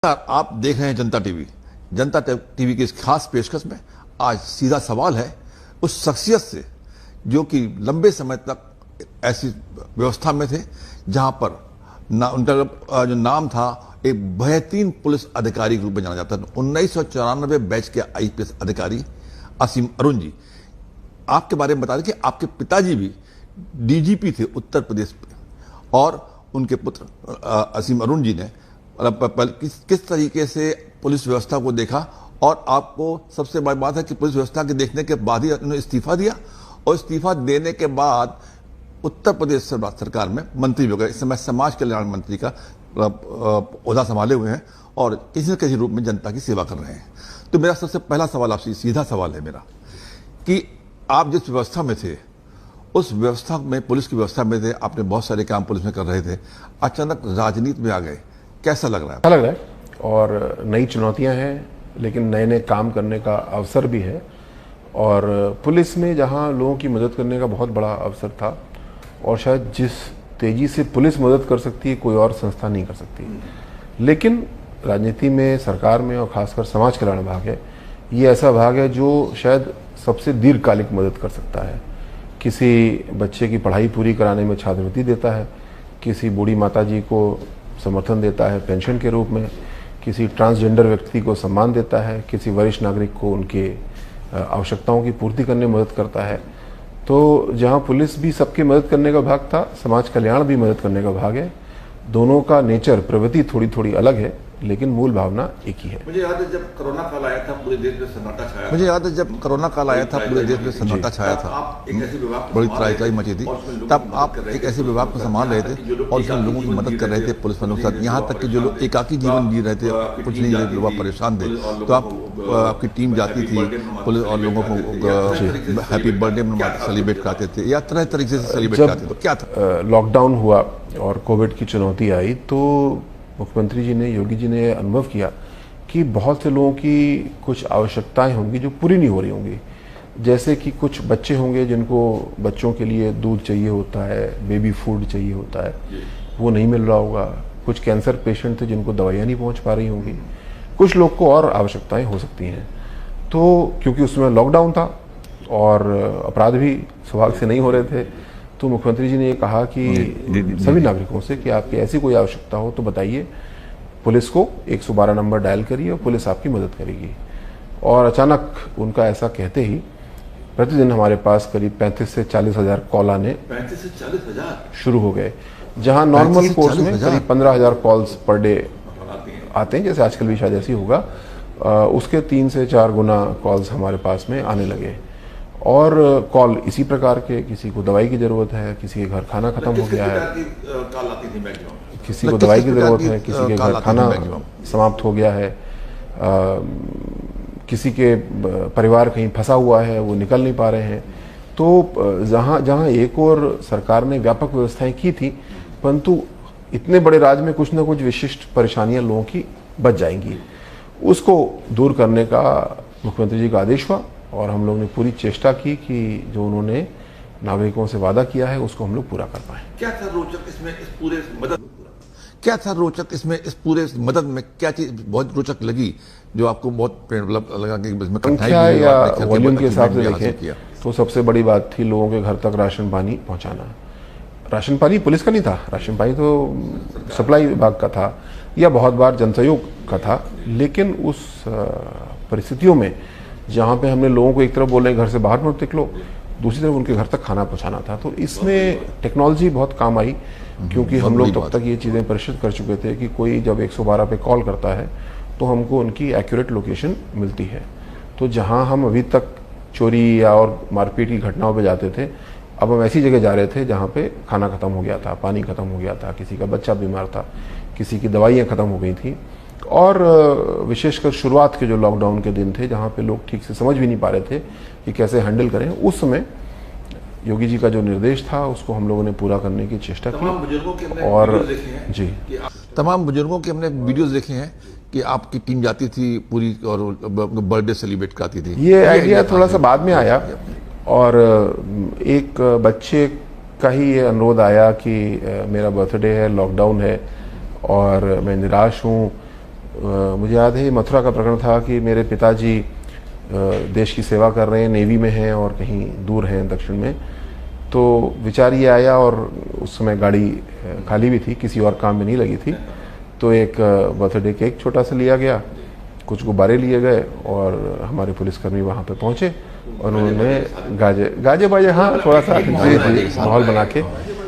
आप देख रहे हैं जनता टीवी। जनता टीवी की इस खास पेशकश में आज सीधा सवाल है उस शख्सियत से जो कि लंबे समय तक ऐसी व्यवस्था में थे जहां पर उनका जो नाम था एक बेहतरीन पुलिस अधिकारी के रूप में जाना जाता था। 1994 बैच के आईपीएस अधिकारी असीम अरुण जी, आपके बारे में बता दें कि आपके पिताजी भी डीजीपी थे उत्तर प्रदेश में और उनके पुत्र असीम अरुण जी ने किस तरीके से पुलिस व्यवस्था को देखा और आपको सबसे बड़ी बात है कि पुलिस व्यवस्था के देखने के बाद ही उन्होंने इस्तीफा दिया और इस्तीफा देने के बाद उत्तर प्रदेश सरकार में मंत्री हो गए। इस समय समाज कल्याण मंत्री का ओहदा संभाले हुए हैं और किसी न किसी रूप में जनता की सेवा कर रहे हैं। तो मेरा सबसे पहला सवाल आपसे सीधा सवाल है मेरा कि आप जिस व्यवस्था में थे उस व्यवस्था में, पुलिस की व्यवस्था में थे, आपने बहुत सारे काम पुलिस में कर रहे थे, अचानक राजनीति में आ गए, कैसा लग रहा है? अच्छा लग रहा है और नई चुनौतियां हैं, लेकिन नए नए काम करने का अवसर भी है। और पुलिस में जहां लोगों की मदद करने का बहुत बड़ा अवसर था और शायद जिस तेजी से पुलिस मदद कर सकती है कोई और संस्था नहीं कर सकती, लेकिन राजनीति में, सरकार में और खासकर समाज कल्याण विभाग है, ये ऐसा विभाग है जो शायद सबसे दीर्घकालिक मदद कर सकता है। किसी बच्चे की पढ़ाई पूरी कराने में छात्रवृत्ति देता है, किसी बूढ़ी माता जी को समर्थन देता है पेंशन के रूप में, किसी ट्रांसजेंडर व्यक्ति को सम्मान देता है, किसी वरिष्ठ नागरिक को उनके आवश्यकताओं की पूर्ति करने में मदद करता है। तो जहां पुलिस भी सबकी मदद करने का भाग था, समाज कल्याण भी मदद करने का भाग है। दोनों का नेचर, प्रवृत्ति थोड़ी थोड़ी अलग है, लेकिन मूल भावना एक ही है। मुझे याद है जब कोरोना काल आया था पूरे देश में सन्नाटा छाया था। मुझे याद है जब कोरोना काल आया था पूरे देश में सन्नाटा छाया था, बड़ी त्राही मची थी। तब आप एक ऐसे विभाग को संभाल रहे थे और उसमें लोगों की मदद कर रहे थे पुलिस वालों के साथ, यहाँ तक कि जो लोग एकाकी जीवन जी रहे थे, कुछ नहीं लोग परेशान थे, तो आपकी टीम जाती थी पुलिस और लोगों को हैप्पी बर्थडे सेलिब्रेट कराते थे या तरह तरीके से सेलिब्रेट कराते थे। तो क्या था? लॉकडाउन हुआ और कोविड की चुनौती आई तो मुख्यमंत्री जी ने, योगी जी ने अनुभव किया कि बहुत से लोगों की कुछ आवश्यकताएं होंगी जो पूरी नहीं हो रही होंगी। जैसे कि कुछ बच्चे होंगे जिनको बच्चों के लिए दूध चाहिए होता है, बेबी फूड चाहिए होता है, वो नहीं मिल रहा होगा। कुछ कैंसर पेशेंट थे जिनको दवाइयाँ नहीं पहुँच पा रही होंगी। कुछ लोग को और आवश्यकताएं हो सकती हैं। तो क्योंकि उसमें लॉकडाउन था और अपराध भी सौभाग्य से नहीं हो रहे थे, तो मुख्यमंत्री जी ने ये कहा कि सभी नागरिकों से कि आपकी ऐसी कोई आवश्यकता हो तो बताइए, पुलिस को 112 नंबर डायल करिए और पुलिस आपकी मदद करेगी। और अचानक उनका ऐसा कहते ही प्रतिदिन हमारे पास करीब 35 से 40 हजार कॉल आने 35 से 40 हजार शुरू हो गए। जहां नॉर्मल कोर्स में करीब 15,000 कॉल्स पर डे आते हैं, जैसे आजकल भी शायद ऐसी होगा, उसके 3 से 4 गुना कॉल्स हमारे पास में आने लगे। और कॉल इसी प्रकार के, किसी को दवाई की जरूरत है, किसी के घर खाना खत्म हो गया है, किसी को दवाई की जरूरत है, किसी के घर खाना समाप्त हो गया है, किसी के परिवार कहीं फंसा हुआ है, वो निकल नहीं पा रहे हैं। तो जहां एक और सरकार ने व्यापक व्यवस्थाएं की थी, परंतु इतने बड़े राज्य में कुछ ना कुछ विशिष्ट परेशानियां लोगों की बच जाएंगी, उसको दूर करने का मुख्यमंत्री जी का आदेश हुआ और हम लोग ने पूरी चेष्टा की कि जो उन्होंने नागरिकों से वादा किया है उसको हम लोग पूरा कर पाए। क्या था रोचक इसमें, इस पूरे मदद, क्या था रोचक इसमें, इस पूरे मदद में क्या चीज बहुत रोचक लगी जो आपको बहुत लगा कि इसमें कठिनाई या वॉल्यूम के हिसाब से देखें तो सबसे बड़ी बात थी लोगों के घर तक राशन पानी पहुंचाना। राशन पानी पुलिस का नहीं था, राशन पानी तो सप्लाई विभाग का था या बहुत बार जनसहयोग का था, लेकिन उस परिस्थितियों में जहाँ पे हमने लोगों को एक तरफ बोल रहे घर से बाहर मत निकलो, दूसरी तरफ उनके घर तक खाना पहुँचाना था। तो इसमें टेक्नोलॉजी बहुत काम आई, क्योंकि हम लोग तब तक ये चीज़ें परिचित कर चुके थे कि कोई जब 112 पे कॉल करता है तो हमको उनकी एक्यूरेट लोकेशन मिलती है। तो जहाँ हम अभी तक चोरी या और मारपीट की घटनाओं पे जाते थे, अब हम ऐसी जगह जा रहे थे जहाँ पे खाना खत्म हो गया था, पानी खत्म हो गया था, किसी का बच्चा बीमार था, किसी की दवाइयाँ खत्म हो गई थी। और विशेषकर शुरुआत के जो लॉकडाउन के दिन थे जहाँ पे लोग ठीक से समझ भी नहीं पा रहे थे कि कैसे हैंडल करें, उस समय योगी जी का जो निर्देश था उसको हम लोगों ने पूरा करने की चेष्टा की। और जी, तमाम बुजुर्गों के हमने वीडियोस देखे हैं कि आपकी टीम जाती थी पूरी और बर्थडे सेलिब्रेट कराती थी। ये आइडिया थोड़ा सा बाद में आया और एक बच्चे का ही ये अनुरोध आया कि मेरा बर्थडे है, लॉकडाउन है और मैं निराश हूँ, मुझे याद है मथुरा का प्रकरण था कि मेरे पिताजी देश की सेवा कर रहे हैं, नेवी में हैं और कहीं दूर हैं दक्षिण में। तो विचार ये आया, और उस समय गाड़ी खाली भी थी, किसी और काम में नहीं लगी थी। तो एक बर्थडे केक छोटा सा लिया गया, कुछ गुब्बारे लिए गए और हमारे पुलिसकर्मी वहाँ पे पहुँचे और उन्होंने गाजे बाजे हाँ थोड़ा सा माहौल बना के।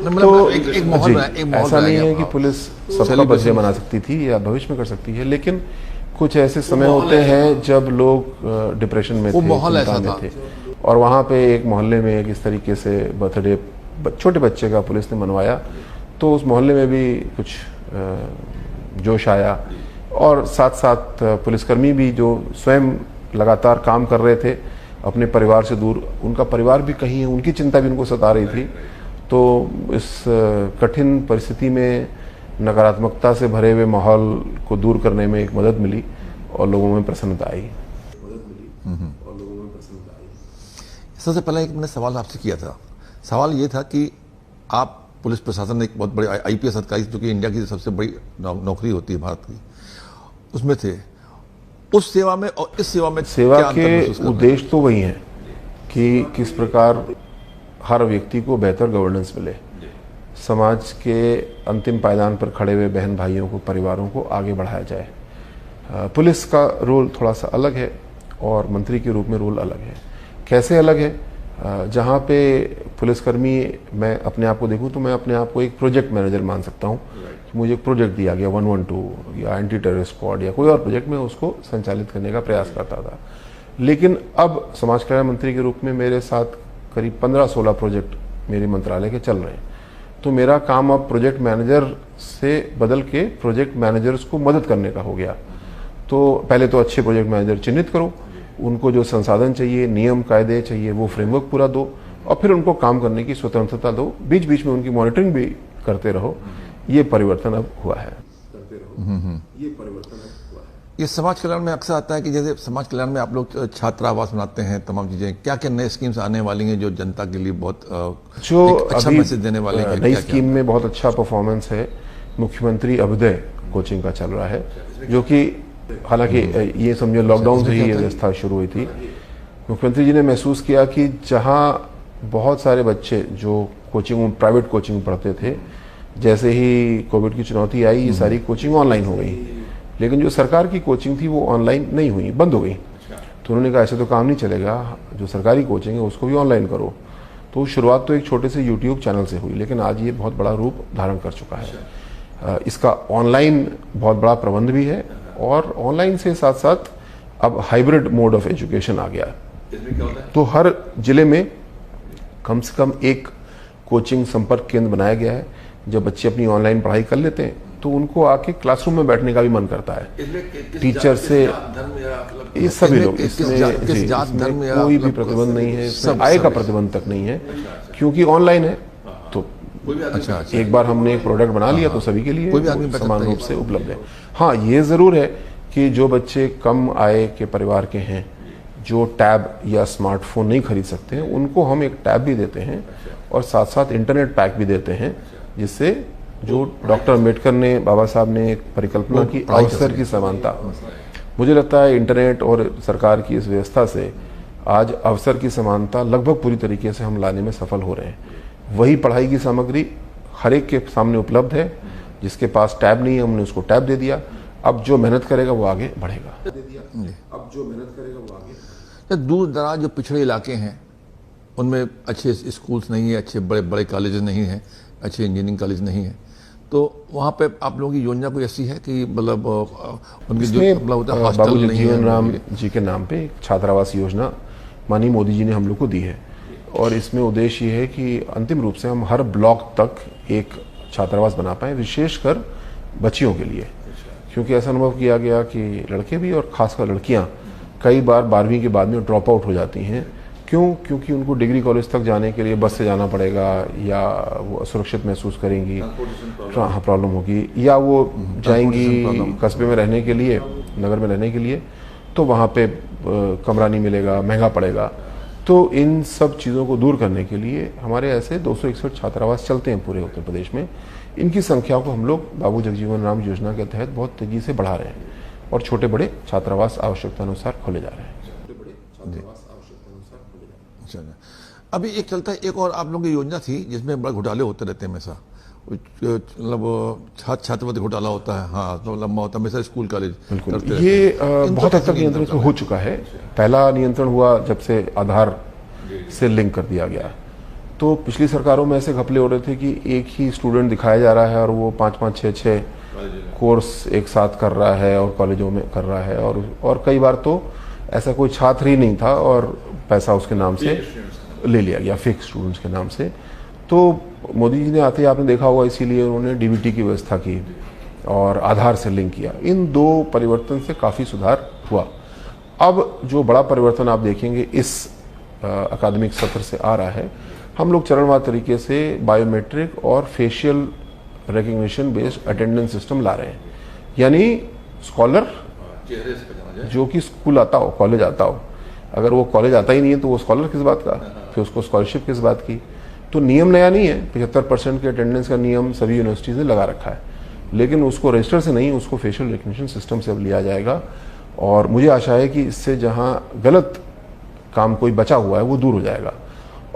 तो ऐसा नहीं है कि पुलिस सबका बर्थडे मना सकती थी या भविष्य में कर सकती है, लेकिन कुछ ऐसे समय होते हैं जब लोग डिप्रेशन में थे, चिंता में थे, और वहाँ पे एक मोहल्ले में एक इस तरीके से बर्थडे छोटे बच्चे का पुलिस ने मनवाया, तो उस मोहल्ले में भी कुछ जोश आया। और साथ साथ पुलिसकर्मी भी जो स्वयं लगातार काम कर रहे थे अपने परिवार से दूर, उनका परिवार भी कहीं है, उनकी चिंता भी उनको सता रही थी। तो इस कठिन परिस्थिति में नकारात्मकता से भरे हुए माहौल को दूर करने में एक मदद मिली और लोगों में प्रसन्नता आई। सबसे पहले एक मैंने सवाल आपसे किया था, सवाल ये था कि आप पुलिस प्रशासन एक बहुत बड़े आईपीएस अधिकारी, जो कि इंडिया की सबसे बड़ी नौकरी होती है भारत की, उसमें थे। उस सेवा में और इस सेवा में सेवा के उद्देश्य तो वही है कि किस प्रकार हर व्यक्ति को बेहतर गवर्नेंस मिले, समाज के अंतिम पायदान पर खड़े हुए बहन भाइयों को, परिवारों को आगे बढ़ाया जाए। पुलिस का रोल थोड़ा सा अलग है और मंत्री के रूप में रोल अलग है। कैसे अलग है? जहाँ पे पुलिसकर्मी, मैं अपने आप को देखूं तो मैं अपने आप को एक प्रोजेक्ट मैनेजर मान सकता हूँ। मुझे एक प्रोजेक्ट दिया गया 112 या एंटी टेररिस्ट स्क्वाड या कोई और प्रोजेक्ट, में उसको संचालित करने का प्रयास करता था। लेकिन अब समाज कल्याण मंत्री के रूप में मेरे साथ करीब 15-16 प्रोजेक्ट मेरे मंत्रालय के चल रहे हैं। तो मेरा काम अब प्रोजेक्ट मैनेजर से बदल के प्रोजेक्ट मैनेजर्स को मदद करने का हो गया। तो पहले तो अच्छे प्रोजेक्ट मैनेजर चिन्हित करो, उनको जो संसाधन चाहिए, नियम कायदे चाहिए, वो फ्रेमवर्क पूरा दो, और फिर उनको काम करने की स्वतंत्रता दो। बीच बीच में उनकी मॉनिटरिंग भी करते रहो। ये परिवर्तन अब हुआ है। ये परिवर्तन अब हुआ है। ये समाज कल्याण में अक्सर आता है कि जैसे समाज कल्याण में आप लोग छात्रावास बनाते हैं, तमाम चीजें, क्या क्या नए स्कीम्स आने वाली हैं जो जनता के लिए बहुत जो अच्छा मैसेज देने वाले हैं? नई स्कीम में बहुत अच्छा परफॉर्मेंस है। मुख्यमंत्री अभ्युदय कोचिंग का चल रहा है, जो कि हालांकि ये समझो लॉकडाउन से ही ये व्यवस्था शुरू हुई थी। मुख्यमंत्री जी ने महसूस किया कि जहाँ बहुत सारे बच्चे जो कोचिंग, प्राइवेट कोचिंग पढ़ते थे, जैसे ही कोविड की चुनौती आई, ये सारी कोचिंग ऑनलाइन हो गई, लेकिन जो सरकार की कोचिंग थी वो ऑनलाइन नहीं हुई, बंद हो गई। तो उन्होंने कहा ऐसे तो काम नहीं चलेगा, जो सरकारी कोचिंग है उसको भी ऑनलाइन करो। तो शुरुआत तो एक छोटे से यूट्यूब चैनल से हुई, लेकिन आज ये बहुत बड़ा रूप धारण कर चुका है। इसका ऑनलाइन बहुत बड़ा प्रबंध भी है, और ऑनलाइन से साथ साथ अब हाइब्रिड मोड ऑफ एजुकेशन आ गया। तो हर जिले में कम से कम एक कोचिंग संपर्क केंद्र बनाया गया है। जब बच्चे अपनी ऑनलाइन पढ़ाई कर लेते हैं तो उनको आके क्लासरूम में बैठने का भी मन करता है। टीचर से ये सभी लोग, इसमें कोई भी प्रतिबंध नहीं है, इसमें आय का प्रतिबंध तक नहीं है, क्योंकि ऑनलाइन है। तो अच्छा, एक बार हमने एक प्रोडक्ट बना लिया तो सभी के लिए कोई भी आदमी समान रूप से उपलब्ध है। हाँ, ये जरूर है कि जो बच्चे कम आय के परिवार के हैं, जो टैब या स्मार्टफोन नहीं खरीद सकते हैं, उनको हम एक टैब भी देते हैं और साथ साथ इंटरनेट पैक भी देते हैं, जिससे जो डॉक्टर अम्बेडकर ने, बाबा साहब ने एक परिकल्पना की, अवसर की समानता, मुझे लगता है इंटरनेट और सरकार की इस व्यवस्था से आज अवसर की समानता लगभग पूरी तरीके से हम लाने में सफल हो रहे हैं। वही पढ़ाई की सामग्री हर एक के सामने उपलब्ध है। जिसके पास टैब नहीं है, हमने उसको टैब दे दिया। अब जो मेहनत करेगा वो आगे बढ़ेगा। अब जो मेहनत करेगा वो आगे। दूर दराज जो पिछड़े इलाके हैं, उनमें अच्छे स्कूल्स नहीं है, अच्छे बड़े बड़े कॉलेजेस नहीं हैं, अच्छे इंजीनियरिंग कॉलेज नहीं है, तो वहाँ पे आप लोगों की योजना कोई ऐसी है कि मतलब उनकी जो बाबू जगजीवन राम जी के नाम पे एक छात्रावास योजना माननीय मोदी जी ने हम लोग को दी है, और इसमें उद्देश्य ये है कि अंतिम रूप से हम हर ब्लॉक तक एक छात्रावास बना पाएं, विशेषकर बच्चियों के लिए। क्योंकि ऐसा अनुभव किया गया कि लड़के भी और खासकर लड़कियाँ कई बार 12वीं के बाद में ड्रॉप आउट हो जाती हैं। क्यों? क्योंकि उनको डिग्री कॉलेज तक जाने के लिए बस से जाना पड़ेगा, या वो असुरक्षित महसूस करेंगी, हाँ प्रॉब्लम होगी, या वो जाएंगी कस्बे में रहने के लिए, नगर में रहने के लिए, तो वहाँ पे कमरा नहीं मिलेगा, महंगा पड़ेगा। तो इन सब चीज़ों को दूर करने के लिए हमारे ऐसे 261 छात्रावास चलते हैं पूरे उत्तर प्रदेश में। इनकी संख्या को हम लोग बाबू जगजीवन राम योजना के तहत बहुत तेज़ी से बढ़ा रहे हैं। और छोटे बड़े छात्रावास आवश्यकता अनुसार खोले जा रहे हैं। अच्छा, अभी एक चलता है, एक और आप लोगों की योजना थी जिसमें बड़े घोटाले होते रहते हैं हमेशा, मतलब छात्रवृत्ति घोटाला होता है, हाँ, तो लंबा होता है हमेशा, स्कूल कॉलेज बिल्कुल। ये बहुत हद तक नियंत्रण हो चुका है। पहला नियंत्रण हुआ जब से आधार से लिंक कर दिया गया, तो पिछली सरकारों में ऐसे घपले हो रहे थे कि एक ही स्टूडेंट दिखाया जा रहा है और वो 5-5, 6-6 कोर्स एक साथ कर रहा है और कॉलेजों में कर रहा है, और कई बार तो ऐसा कोई छात्र ही नहीं था और पैसा उसके नाम से ले लिया गया, फेक स्टूडेंट्स के नाम से। तो मोदी जी ने आते ही आपने देखा होगा, इसीलिए उन्होंने डीबीटी की व्यवस्था की और आधार से लिंक किया। इन दो परिवर्तन से काफ़ी सुधार हुआ। अब जो बड़ा परिवर्तन आप देखेंगे इस अकादमिक सत्र से आ रहा है, हम लोग चरणवार तरीके से बायोमेट्रिक और facial recognition based attendance system ला रहे हैं। यानी स्कॉलर जो कि स्कूल आता हो, कॉलेज आता हो, अगर वो कॉलेज आता ही नहीं है तो वो स्कॉलर किस बात का, फिर उसको स्कॉलरशिप किस बात की। तो नियम नया नहीं है, 75% के अटेंडेंस का नियम सभी यूनिवर्सिटीज़ ने लगा रखा है, लेकिन उसको रजिस्टर से नहीं, उसको फेशियल रिकग्निशन सिस्टम से अब लिया जाएगा। और मुझे आशा है कि इससे जहां गलत काम कोई बचा हुआ है वो दूर हो जाएगा।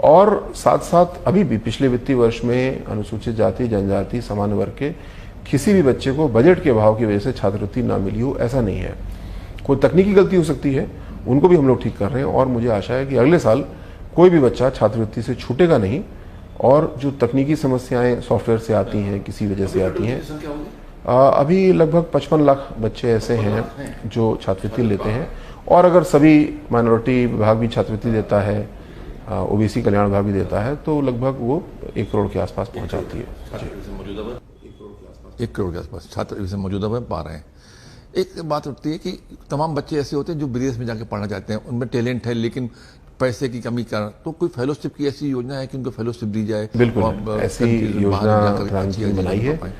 और साथ साथ अभी भी पिछले वित्तीय वर्ष में अनुसूचित जाति, जनजाति, सामान्य वर्ग के किसी भी बच्चे को बजट के अभाव की वजह से छात्रवृत्ति ना मिली हो, ऐसा नहीं है। कोई तकनीकी गलती हो सकती है, उनको भी हम लोग ठीक कर रहे हैं, और मुझे आशा है कि अगले साल कोई भी बच्चा छात्रवृत्ति से छूटेगा नहीं। और जो तकनीकी समस्याएं सॉफ्टवेयर से आती हैं, किसी वजह से आती हैं, अभी लगभग 55 लाख बच्चे ऐसे हैं जो छात्रवृत्ति लेते हैं, और अगर सभी माइनॉरिटी विभाग भी छात्रवृत्ति देता है, ओबीसी कल्याण विभाग भी देता है, तो लगभग वो 1 करोड़ के आसपास पहुंच जाती है। 1 करोड़ के आसपास छात्र इसे मौजूदा में पा रहे हैं। एक बात होती है कि तमाम बच्चे ऐसे होते हैं जो विदेश में जाके पढ़ना चाहते हैं, उनमें टैलेंट है लेकिन पैसे की कमी कारण, तो कोई फेलोशिप की ऐसी योजना है कि उनको फेलोशिप दी जाए? बिल्कुल, ऐसी योजना प्रधानमंत्री ने बनाई है,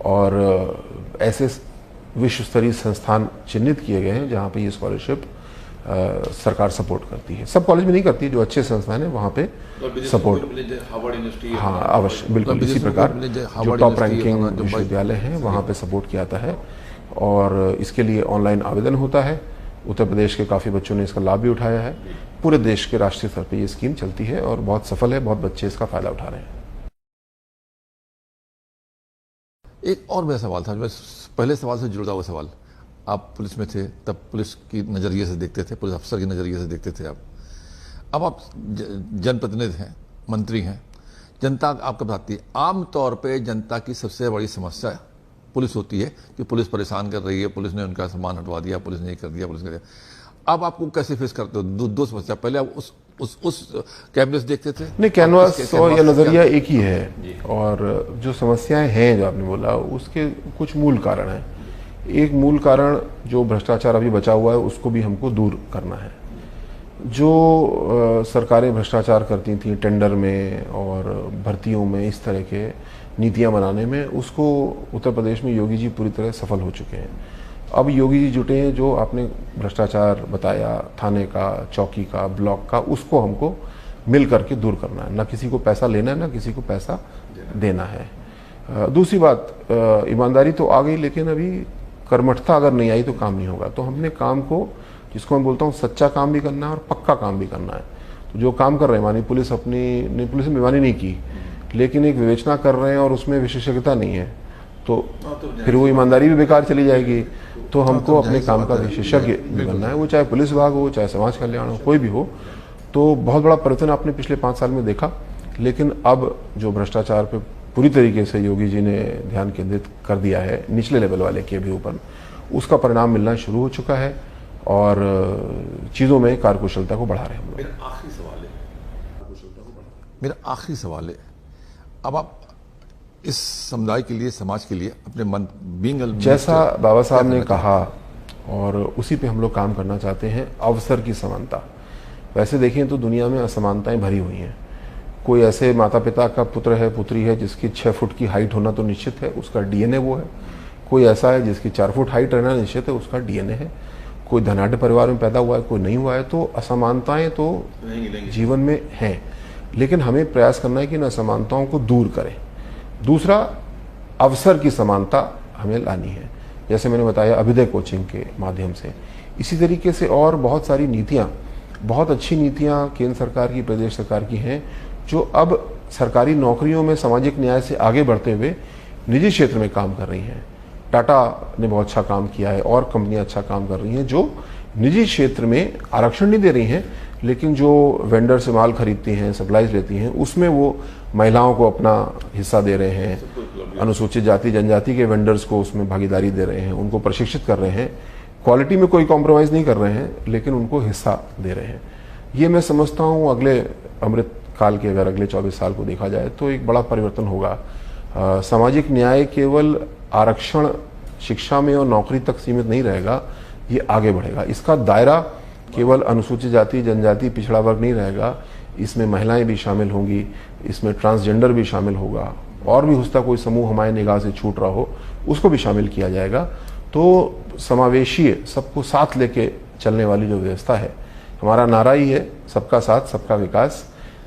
और ऐसे विश्व स्तरीय संस्थान चिन्हित किए गए हैं जहां पे ये स्कॉलरशिप सरकार सपोर्ट करती है। सब कॉलेज में नहीं करती, जो अच्छे संस्थान है वहां पे सपोर्ट, हाँ अवश्य, बिल्कुल इसी प्रकार जो टॉप रैंकिंग विश्वविद्यालय हैं वहां पे सपोर्ट किया जाता है, और इसके लिए ऑनलाइन आवेदन होता है। उत्तर प्रदेश के काफ़ी बच्चों ने इसका लाभ भी उठाया है। पूरे देश के राष्ट्रीय स्तर पर ये स्कीम चलती है और बहुत सफल है, बहुत बच्चे इसका फायदा उठा रहे हैं। एक और मेरा सवाल था, पहले सवाल से जुड़ा हुआ सवाल, आप पुलिस में थे तब पुलिस की नज़रिए से देखते थे, पुलिस अफसर के नज़रिए से देखते थे आप, अब आप जनप्रतिनिधि हैं, मंत्री हैं, जनता आपको बताती है, आमतौर पे जनता की सबसे बड़ी समस्या पुलिस होती है कि पुलिस परेशान कर रही है, पुलिस ने उनका सामान हटवा दिया, पुलिस ने ये कर दिया, पुलिस ने दिया। अब आपको कैसे फेस करते हो दो समस्या? पहले आप उस कैमरे से देखते थे? नहीं, कैनवास और यह नजरिया एक ही है, और जो समस्याएं हैं जो आपने बोला उसके कुछ मूल कारण हैं। एक मूल कारण जो भ्रष्टाचार अभी बचा हुआ है उसको भी हमको दूर करना है। जो सरकारें भ्रष्टाचार करती थी टेंडर में और भर्तियों में, इस तरह के नीतियां बनाने में, उसको उत्तर प्रदेश में योगी जी पूरी तरह सफल हो चुके हैं। अब योगी जी जुटे हैं, जो आपने भ्रष्टाचार बताया थाने का, चौकी का, ब्लॉक का, उसको हमको मिल करके दूर करना है। ना किसी को पैसा लेना है, ना किसी को पैसा देना है। दूसरी बात, ईमानदारी तो आ गई, लेकिन अभी कर्मठता अगर नहीं आई तो काम नहीं होगा। तो हमने काम को, जिसको मैं बोलता हूँ, सच्चा काम भी करना है और पक्का काम भी करना है। तो जो काम कर रहे हैं, मानी पुलिस पुलिस ने बेईमानी नहीं की, लेकिन एक विवेचना कर रहे हैं और उसमें विशेषज्ञता नहीं है, तो फिर वो ईमानदारी भी बेकार चली जाएगी। तो हमको अपने काम का विशेषज्ञ बनना है, वो चाहे पुलिस विभाग हो, चाहे समाज कल्याण हो, कोई भी हो। तो बहुत बड़ा परिवर्तन आपने पिछले 5 साल में देखा। लेकिन अब जो भ्रष्टाचार पे पूरी तरीके से योगी जी ने ध्यान केंद्रित कर दिया है, निचले लेवल वाले के भी ऊपर, उसका परिणाम मिलना शुरू हो चुका है और चीज़ों में कार्यकुशलता को बढ़ा रहे हैं हम लोग। मेरा आखिरी सवाल है, अब आप इस समुदाय के लिए, समाज के लिए अपने मन जैसा बाबा साहब ने कहा, और उसी पे हम लोग काम करना चाहते हैं, अवसर की समानता। वैसे देखें तो दुनिया में असमानताएं भरी हुई हैं। कोई ऐसे माता पिता का पुत्र है, पुत्री है, जिसकी 6 फुट की हाइट होना तो निश्चित है, उसका डीएनए वो है। कोई ऐसा है जिसकी 4 फुट हाइट रहना निश्चित है, उसका डीएनए है। कोई धनाढ़ परिवार में पैदा हुआ है, कोई नहीं हुआ है। तो असमानताएं तो जीवन में हैं, लेकिन हमें प्रयास करना है कि इन असमानताओं को दूर करें। दूसरा, अवसर की समानता हमें लानी है। जैसे मैंने बताया अभ्युदय कोचिंग के माध्यम से। इसी तरीके से और बहुत सारी नीतियाँ, बहुत अच्छी नीतियाँ केंद्र सरकार की, प्रदेश सरकार की हैं, जो अब सरकारी नौकरियों में सामाजिक न्याय से आगे बढ़ते हुए निजी क्षेत्र में काम कर रही हैं। टाटा ने बहुत अच्छा काम किया है और कंपनियां अच्छा काम कर रही हैं जो निजी क्षेत्र में आरक्षण नहीं दे रही हैं, लेकिन जो वेंडर से माल खरीदती हैं, सप्लाईज लेती हैं, उसमें वो महिलाओं को अपना हिस्सा दे रहे हैं, अनुसूचित जाति जनजाति के वेंडर्स को उसमें भागीदारी दे रहे हैं, उनको प्रशिक्षित कर रहे हैं, क्वालिटी में कोई कॉम्प्रोमाइज़ नहीं कर रहे हैं, लेकिन उनको हिस्सा दे रहे हैं। ये मैं समझता हूँ अगले अमृत काल के, अगर अगले 24 साल को देखा जाए तो एक बड़ा परिवर्तन होगा। सामाजिक न्याय केवल आरक्षण शिक्षा में और नौकरी तक सीमित नहीं रहेगा, ये आगे बढ़ेगा। इसका दायरा केवल अनुसूचित जाति जनजाति पिछड़ा वर्ग नहीं रहेगा, इसमें महिलाएं भी शामिल होंगी, इसमें ट्रांसजेंडर भी शामिल होगा, और भी उसका कोई समूह हमारे निगाह से छूट रहा हो उसको भी शामिल किया जाएगा। तो समावेशी, सबको साथ लेके चलने वाली जो व्यवस्था है, हमारा नारा ही है सबका साथ सबका विकास,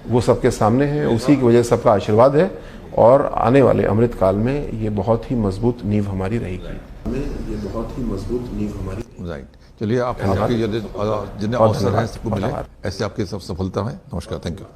वो सबके सामने है, उसी की वजह से सबका आशीर्वाद है, और आने वाले अमृत काल में ये बहुत ही मजबूत नींव हमारी रहेगी। ये बहुत ही मजबूत नींव हमारी। राइट, चलिए आप जितने अवसर हैं सबको मिले, ऐसे आपकी सब सफलता है। नमस्कार, थैंक यू।